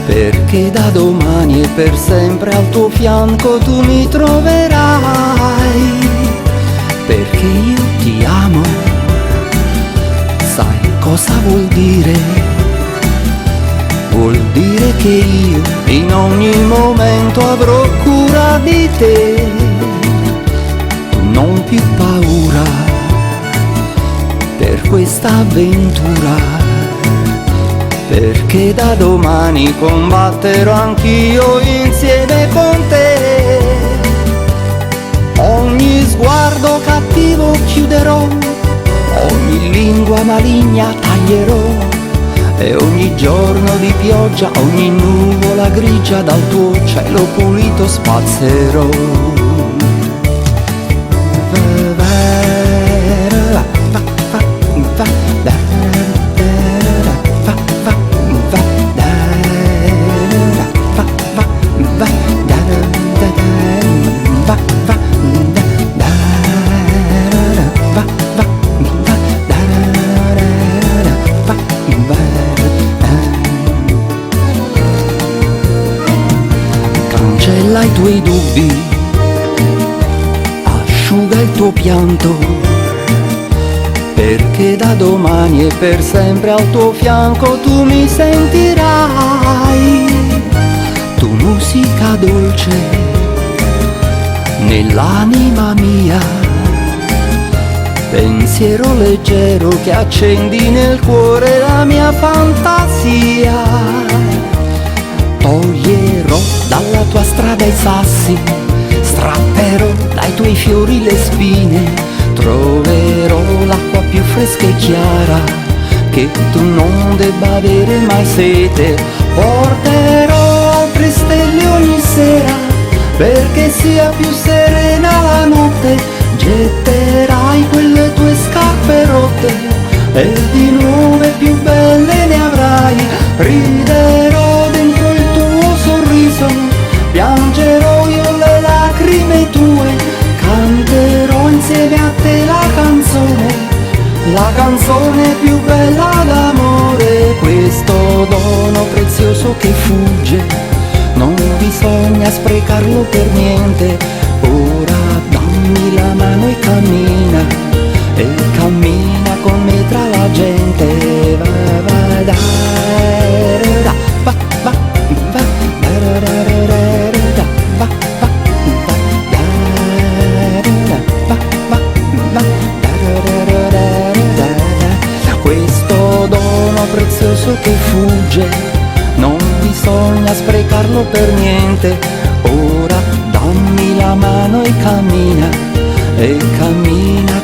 perché da domani e per sempre al tuo fianco tu mi troverai, perché io ti amo. Sai cosa vuol dire? Vuol dire che io in ogni momento avrò cura di te. Tu non più paura per questa avventura, perché da domani combatterò anch'io insieme con te. Ogni sguardo cattivo chiuderò, ogni lingua maligna taglierò, e ogni giorno di pioggia, ogni nuvola grigia dal tuo cielo pulito spazzerò. Cancella i tuoi dubbi, asciuga il tuo pianto, perché da domani e per sempre al tuo fianco tu mi sentirai. Tu musica dolce nell'anima mia, pensiero leggero che accendi nel cuore la mia fantasia. Toglierò dalla tua strada i sassi, strapperò dai tuoi fiori le spine, troverò l'acqua più fresca e chiara, che tu non debba avere mai sete. Porterò altre stelle ogni sera, perché sia più serena la notte. Getterai quelle tue scarpe rotte, e di nuove più belle ne avrai. Riderò dentro il tuo sorriso, piangerò io le lacrime tue, canterò insieme a te la canzone più bella d'amore. Questo dono prezioso che fugge, non bisogna sprecarlo per niente. Ora dammi la mano e cammina con me tra la gente. Va, va, da, da, va, va, va, da, da, da, da, da, va, va, da, da, va, va, va, da, da, da, da, da. Questo dono prezioso che fugge, non bisogna sprecarlo per niente. Ora dammi la mano e cammina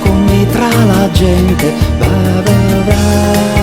con me tra la gente. Va, va, va.